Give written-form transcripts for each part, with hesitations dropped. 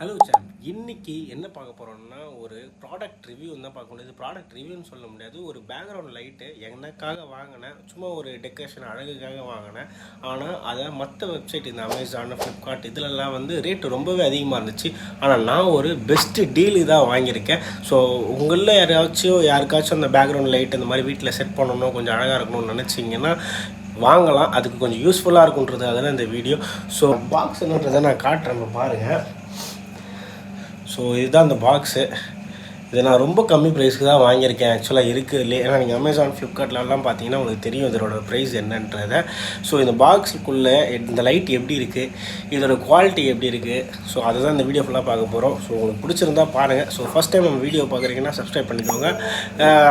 Hello சாம், இன்னைக்கு என்ன பார்க்க போகிறோம்னா ஒரு ப்ராடக்ட் ரிவ்யூ தான் பார்க்க முடியாது. ப்ராடக்ட் ரிவ்யூன்னு சொல்ல முடியாது. ஒரு பேக்ரவுண்ட் லைட்டு எனக்காக வாங்கினேன், சும்மா ஒரு டெக்கரேஷன் அழகுக்காக வாங்கினேன். ஆனால் அதை மற்ற வெப்சைட் இந்த அமேசான், ஃப்ளிப்கார்ட் இதிலெல்லாம் வந்து ரேட்டு ரொம்பவே அதிகமாக இருந்துச்சு. ஆனால் நான் ஒரு பெஸ்ட்டு டீலு தான் வாங்கியிருக்கேன். ஸோ உங்களில் யாருக்காச்சும் அந்த பேக்ரவுண்ட் லைட் இந்த மாதிரி வீட்டில் செட் பண்ணணும், கொஞ்சம் அழகாக இருக்கணும்னு நினச்சிங்கன்னா வாங்கலாம். அதுக்கு கொஞ்சம் யூஸ்ஃபுல்லாக இருக்குன்றதுக்காக தான் இந்த வீடியோ. ஸோ பாக்ஸ் என்னன்றதை நான் காட்டுறேன், பாருங்கள். ஸோ இதுதான் அந்த பாக்ஸு. இதை நான் ரொம்ப கம்மி ப்ரைஸ்க்கு தான் வாங்கியிருக்கேன் ஆக்சுவலாக இருக்குதுலே. ஏன்னா நீங்கள் அமேசான், ஃப்ளிப்கார்ட்லலாம் பார்த்தீங்கன்னா உங்களுக்கு தெரியும் இதோட ப்ரைஸ் என்னன்றதை. ஸோ இந்த பாக்ஸுக்குள்ளே இந்த லைட் எப்படி இருக்குது, இதோட குவாலிட்டி எப்படி இருக்குது, ஸோ அதை தான் இந்த வீடியோ ஃபுல்லாக பார்க்க போகிறோம். ஸோ உங்களுக்கு பிடிச்சிருந்தா பாருங்கள். ஸோ ஃபஸ்ட் டைம் நம்ம வீடியோ பார்க்குறீங்கன்னா சப்ஸ்கிரைப் பண்ணிக்கோங்க.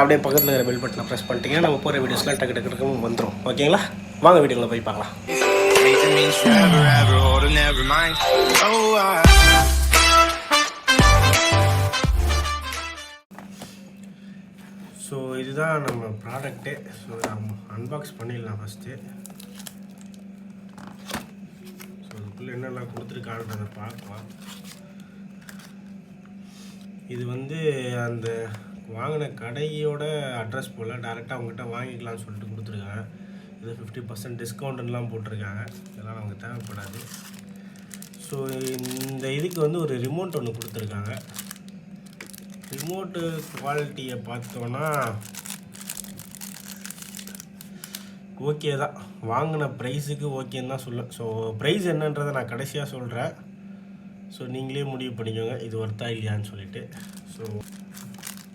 அப்படியே பக்கத்தில் இருக்கிற பெல் பட்டனை ப்ரெஸ் பண்ணிட்டீங்கன்னா நம்ம போகிற வீடியோஸ்லாம் டக்கு டக்குன்னு வந்துடும். ஓகேங்களா, வாங்க வீடியோவில் போய் பார்க்கலாம். ஸோ இதுதான் நம்ம ப்ராடக்ட்டு. ஸோ நம்ம அன்பாக்ஸ் பண்ணிடலாம் ஃபஸ்ட்டு. ஸோ இதுக்குள்ளே என்னெல்லாம் கொடுத்துருக்கான்றதை பார்க்கலாம். இது வந்து அந்த வாங்கின கடையோட அட்ரஸ் போல் டேரெக்டாக அவங்ககிட்ட வாங்கிக்கலாம்னு சொல்லிட்டு கொடுத்துருக்காங்க. இது 50% டிஸ்கவுண்ட்லாம் போட்டிருக்காங்க. இதெல்லாம் நமக்கு தேவைப்படாது. ஸோ இந்த இதுக்கு வந்து ஒரு ரிமோட் ஒன்று கொடுத்துருக்காங்க. ரிமோட்டு குவாலிட்டியை பார்த்தோன்னா ஓகே தான், வாங்கின ப்ரைஸுக்கு ஓகேன்னு தான் சொல்லுவேன். ஸோ ப்ரைஸ் என்னன்றதை நான் கடைசியாக சொல்கிறேன். ஸோ நீங்களே முடிவு பண்ணிக்கோங்க இது ஒர்த்தா இல்லையான்னு சொல்லிவிட்டு. ஸோ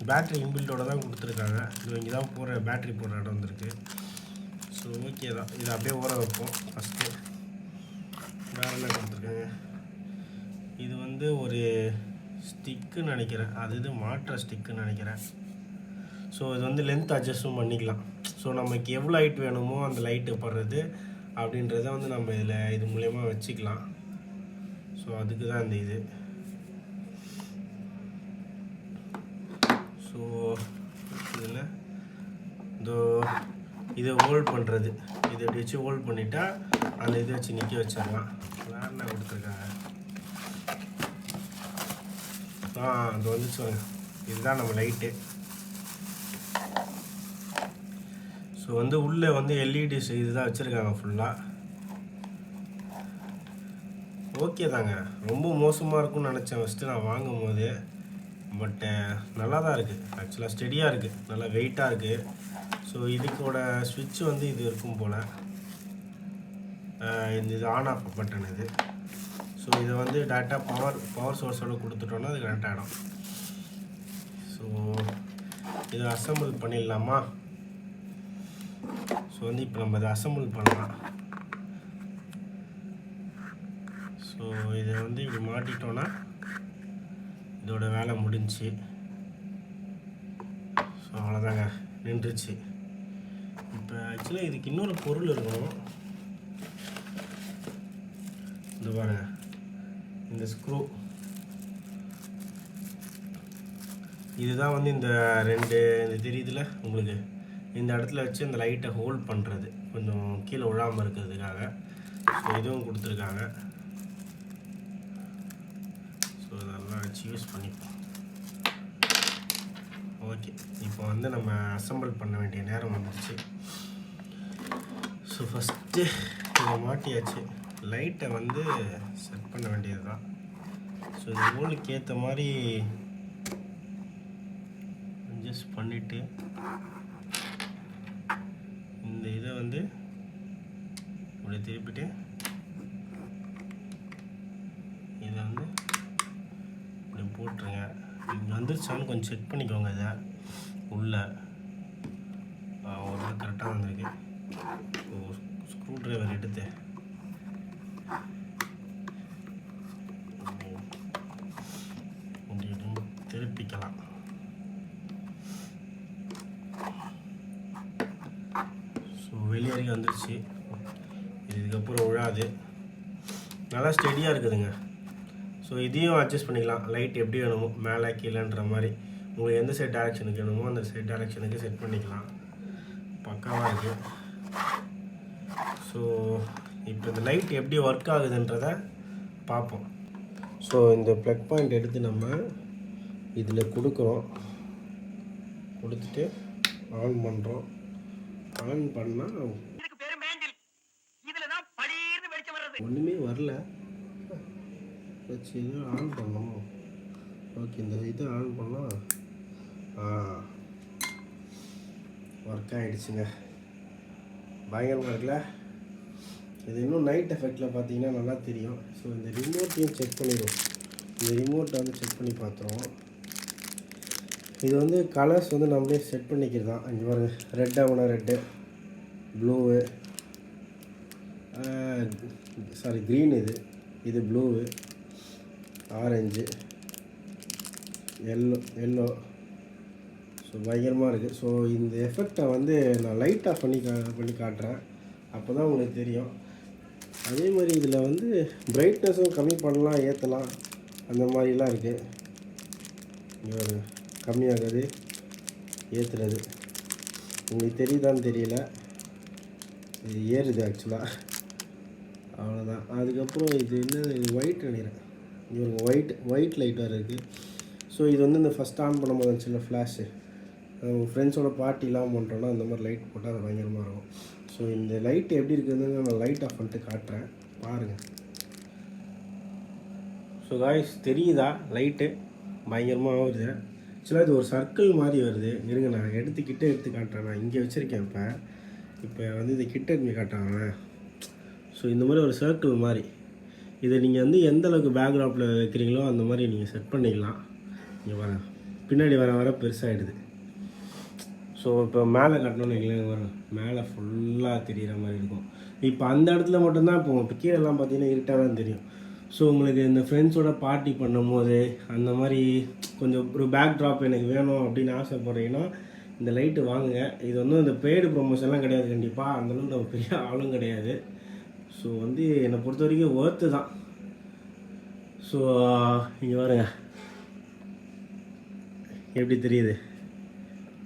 பேட்ரி இன்பில்ட்டோட தான் கொடுத்துருக்காங்க. இது இங்கே தான் போகிற பேட்ரி போடுற இடம் வந்துருக்கு. ஸோ ஓகே தான், இதை அப்படியே ஊற வைப்போம் ஃபஸ்ட்டு. வேறு என்ன கொடுத்துருக்காங்க, இது வந்து ஒரு ஸ்டிக்குன்னு நினைக்கிறேன், அது இது மாற்ற ஸ்டிக்குன்னு நினைக்கிறேன். ஸோ இது வந்து லென்த் அட்ஜஸ்ட்டும் பண்ணிக்கலாம். ஸோ நமக்கு எவ்வளோ லைட் வேணுமோ அந்த லைட்டு படுறது அப்படின்றத வந்து நம்ம இது மூலயமா வச்சுக்கலாம். ஸோ அதுக்கு தான் இந்த இது. ஸோ இதில் இதை ஹோல்ட் பண்ணுறது, இதை இப்படி வச்சு ஹோல்ட் பண்ணிட்டா அந்த இதை வச்சு நிற்க வச்சிடலாம். வேறு என்ன கொடுத்துருக்காங்க, அது வந்து சொல்லுங்க, இதுதான் நம்ம லைட்டு. ஸோ வந்து உள்ளே வந்து எல்இடிஸ் இதுதான் வச்சுருக்காங்க ஃபுல்லாக. ஓகே தாங்க, ரொம்ப மோசமாக இருக்கும்னு நினச்சேன் ஃபஸ்ட்டு நான் வாங்கும் போது. பட்டு நல்லா தான் இருக்குது ஆக்சுவலாக, ஸ்டெடியாக இருக்குது, நல்லா வெயிட்டாக இருக்குது. ஸோ இதுக்கோட ஸ்விட்ச் வந்து இது இருக்கும் போல். இந்த இது ஆன் ஆஃப் பட்டன் இது. ஸோ இதை வந்து டேரெக்டாக பவர் சோர்ஸோடு கொடுத்துட்டோன்னா அது கரெக்ட் ஆகிடும். ஸோ இதை அசம்பிள் பண்ணிடலாமா? ஸோ வந்து இப்போ நம்ம இதை அசம்பிள் பண்ணலாம். ஸோ இதை வந்து இப்படி மாட்டிட்டோன்னா இதோட வேலை முடிஞ்சிச்சு. ஸோ அவ்வளோதாங்க, நின்றுச்சு. இப்போ ஆக்சுவலாக இதுக்கு இன்னொரு பொருள் இருக்கணும். இந்த பாருங்க, இந்த ஸ்க்ரூ இதுதான் வந்து இந்த இந்த தெரியுதுல உங்களுக்கு, இந்த இடத்துல வச்சு இந்த லைட்டை ஹோல்ட் பண்ணுறது, கொஞ்சம் கீழே விழாமல் இருக்கிறதுக்காக. ஸோ இதுவும் கொடுத்துருக்காங்க. ஸோ இதெல்லாம் வச்சு யூஸ் பண்ணிப்போம். ஓகே, இப்போ வந்து நம்ம அசம்பிள் பண்ண வேண்டிய நேரம் வந்துடுச்சு. ஸோ ஃபஸ்ட்டு இதை மாட்டியாச்சு. லைட்டை வந்து செட் பண்ண வேண்டியது தான். ஸோ இந்த ஹோலுக்கு ஏற்ற மாதிரி அட்ஜஸ்ட் பண்ணிவிட்டு இந்த இதை வந்து இப்படி திருப்பிட்டு இதை வந்து இப்படி போட்டுருங்க. இங்கே வந்துருச்சான்னு கொஞ்சம் செக் பண்ணிக்கோங்க. இதை உள்ள ஒரு கரெக்டாக வந்திருக்கு. ஸ்க்ரூ ட்ரைவர் எடுத்து திருப்பிக்கலாம். ஸோ வெளியேறி வந்துருச்சு. இதுக்கப்புறம் விழாது, நல்லா ஸ்டெடியாக இருக்குதுங்க. ஸோ இதையும் அட்ஜஸ்ட் பண்ணிக்கலாம், லைட் எப்படி வேணுமோ மேலே கீழேன்ற மாதிரி. உங்களுக்கு எந்த சைட் டைரக்ஷனுக்கு வேணுமோ அந்த சைட் டைரக்ஷனுக்கு செட் பண்ணிக்கலாம். பக்காவாக இருக்குது. ஸோ இப்போ இந்த லைட் எப்படி ஒர்க் ஆகுதுன்றதை பார்ப்போம். ஸோ இந்த ப்ளக் பாயிண்ட் எடுத்து நம்ம இதில் கொடுக்குறோம், கொடுத்துட்டு ஆன் பண்ணுறோம். ஆன் பண்ணால் ஒன்றுமே வரல, வச்சு இது ஆன் பண்ணோம். ஓகே, இந்த இதை ஆன் பண்ணால் ஒர்க் ஆகிடுச்சுங்க. பயங்கரமாக இருக்குல்ல. இது இன்னும் நைட் எஃபெக்டில் பார்த்தீங்கன்னா நல்லா தெரியும். ஸோ இந்த ரிமோட்டையும் செக் பண்ணிடுவோம். இந்த ரிமோட்டை வந்து செக் பண்ணி பார்த்துருவோம். இது வந்து கலர்ஸ் வந்து நம்மளே செட் பண்ணிக்கிறது தான். இங்கே பாருங்க, ரெட் ஆகுனா ரெட்டு, ப்ளூவு, சாரி க்ரீன், இது ப்ளூவு, ஆரஞ்சு, எல்லோ. ஸோ பயங்கரமாக இருக்குது. ஸோ இந்த எஃபெக்டை வந்து நான் லைட் ஆஃப் பண்ணி காட்டுறேன், அப்போ தான் உங்களுக்கு தெரியும். அதே மாதிரி இதில் வந்து பிரைட்னஸும் கம்மி பண்ணலாம், ஏற்றலாம், அந்த மாதிரிலாம் இருக்குது. இங்கே ஒரு கம்மியாகுது, ஏற்றுறது உங்களுக்கு தெரியுதான்னு தெரியல, இது ஏறுது ஆக்சுவலாக, அவ்வளோதான். அதுக்கப்புறம் இது என்ன, இது ஒயிட் நினைக்கிறேன். இங்கே ஒயிட் லைட் வேறு இருக்குது. ஸோ இது வந்து இந்த ஃபஸ்ட் ஆன் பண்ணும்போது வந்துச்சுல்ல ஃப்ளாஷு, ஃப்ரெண்ட்ஸோட பார்ட்டிலாம் பண்ணுறோன்னா அந்த மாதிரி லைட் போட்டால் அது பயங்கரமாக இருக்கும். ஸோ இந்த லைட் எப்படி இருக்குதுன்னு நான் லைட் ஆஃப் பண்ணிட்டு காட்டுறேன், பாருங்கள். ஸோ காய்ஸ், தெரியுதா லைட்டு பயங்கரமாக வருது. ஆக்சுவலாக இது ஒரு சர்க்கிள் மாதிரி வருது. இருங்க, நான் எடுத்து காட்டுறேன். நான் இங்கே வச்சுருக்கேன். இப்போ வந்து இதை கிட்ட எடுத்து காட்டுறாங்க. ஸோ இந்த மாதிரி ஒரு சர்க்கிள் மாதிரி, இதை நீங்கள் வந்து எந்த அளவுக்கு பேக்ரவுண்டில் வைக்கிறீங்களோ அந்த மாதிரி நீங்கள் செட் பண்ணிக்கலாம். இங்கே வர பின்னாடி வர பெருசாகிடுது. ஸோ இப்போ மேலே கட்டணும்னு வைக்கலாம், வரும் மேலே ஃபுல்லாக தெரிகிற மாதிரி இருக்கும். இப்போ அந்த இடத்துல மட்டும்தான் இப்போ கீழெல்லாம் பார்த்தீங்கன்னா இருட்டாக தான் தெரியும். ஸோ உங்களுக்கு இந்த ஃப்ரெண்ட்ஸோட பார்ட்டி பண்ணும்போது அந்த மாதிரி கொஞ்சம் ஒரு பேக் ட்ராப் எனக்கு வேணும் அப்படின்னு ஆசைப்பட்றீங்கன்னா இந்த லைட்டு வாங்குங்க. இது வந்து இந்த பெய்டு ப்ரொமோஷன்லாம் கிடையாது, கண்டிப்பாக அந்தளவுக்கு நம்ம பெரிய ஆளும் கிடையாது. ஸோ வந்து என்னை பொறுத்த வரைக்கும் ஒர்த்து தான். ஸோ இங்கே பாருங்க எப்படி தெரியுது,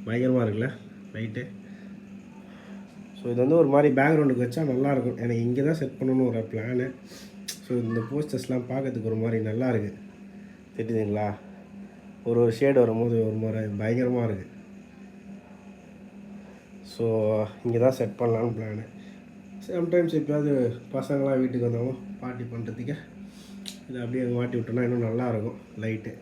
பயங்கரமாக இருக்குல்ல லைட்டு. ஸோ இது வந்து ஒரு மாதிரி பேக்ரவுண்டுக்கு வச்சா நல்லாயிருக்கும். எனக்கு இங்கே தான் செட் பண்ணணும்னு ஒரு பிளானு. ஸோ இந்த போஸ்டர்ஸ்லாம் பார்க்கறதுக்கு ஒரு மாதிரி நல்லா இருக்குது, தெரியுதுங்களா? ஒரு ஷேடு வரும்போது ஒரு மாதிரி பயங்கரமாக இருக்குது. ஸோ இங்கே தான் செட் பண்ணலான்னு பிளானு. சம்டைம்ஸ் எப்போயாவது பசங்களாம் வீட்டுக்கு வந்தாலும் பார்ட்டி பண்ணுறதுக்கு இதை அப்படியே மாட்டி விட்டோன்னா இன்னும் நல்லாயிருக்கும் லைட்டு.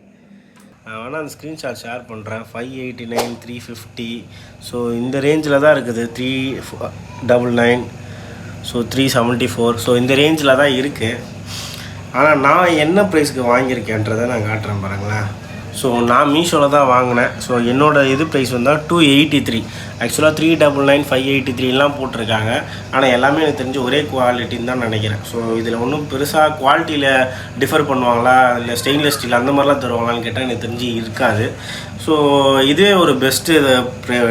நான் வேணால் அந்த ஸ்க்ரீன்ஷாட் ஷேர் பண்ணுறேன். 589, 350. ஸோ இந்த ரேஞ்சில் தான் இருக்குது. 399, ஸோ 374. ஸோ இந்த ரேஞ்சில் தான் இருக்குது. ஆனால் நான் என்ன ப்ரைஸ்க்கு வாங்கியிருக்கேன்றதை நான் காட்டுறேன் பாருங்களேன். ஸோ நான் மீஷோவில் தான் வாங்கினேன். ஸோ என்னோடய இது ப்ரைஸ் வந்தால் 283. ஆக்சுவலாக 399, 583லாம் போட்டிருக்காங்க. ஆனால் எல்லாமே எனக்கு தெரிஞ்சு ஒரே குவாலிட்டின்னு தான் நினைக்கிறேன். ஸோ இதில் ஒன்றும் பெருசாக குவாலிட்டியில் டிஃபர் பண்ணுவாங்களா, இல்லை ஸ்டெயின்லெஸ் ஸ்டீல் அந்த மாதிரிலாம் தருவாங்களான்னு கேட்டால் எனக்கு தெரிஞ்சு இருக்காது. ஸோ இதே ஒரு பெஸ்ட்டு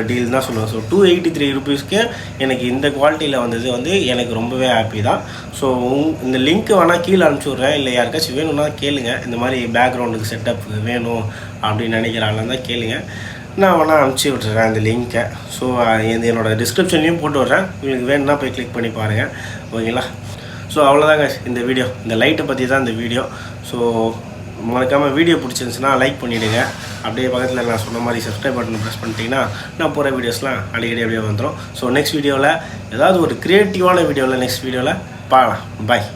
டீல் தான் சொல்லுவேன். ஸோ 283 ருபீஸ்க்கு எனக்கு இந்த குவாலிட்டியில் வந்தது வந்து எனக்கு ரொம்பவே ஹாப்பி தான். ஸோ இந்த லிங்க்கு வேணால் கீழே அனுப்பிச்சி விட்றேன். இல்லை யாருக்காச்சும் வேணும்னா கேளுங்க, இந்த மாதிரி பேக்ரவுண்டுக்கு செட்டப் வேணும் அப்படின்னு நினைக்கிறாங்கன்னு தான் கேளுங்க. நான் வேணால் அனுப்பிச்சி விட்டுறேன் அந்த லிங்க்கை. ஸோ என்னோடய டிஸ்கிரிப்ஷன்லேயும் போட்டு விட்றேன், உங்களுக்கு வேணும்னா போய் கிளிக் பண்ணி பாருங்கள், ஓகேங்களா? ஸோ அவ்வளோதாங்க இந்த வீடியோ, இந்த லைட்டை பற்றி தான் இந்த வீடியோ. ஸோ மறக்காமல் வீடியோ பிடிச்சிருந்துச்சுன்னா லைக் பண்ணிவிடுங்க. அப்படியே பக்கத்தில் நான் சொன்ன மாதிரி சப்ஸ்கிரைப் பட்டன் ப்ரெஸ் பண்ணிட்டீங்கன்னா நான் போகிற வீடியோஸ்லாம் அடிக்கடி அப்படியே வந்துடும். ஸோ நெக்ஸ்ட் வீடியோவில் ஏதாவது ஒரு க்ரியேட்டிவான வீடியோவில் நெக்ஸ்ட் வீடியோவில் பார்க்கலாம். பாய்.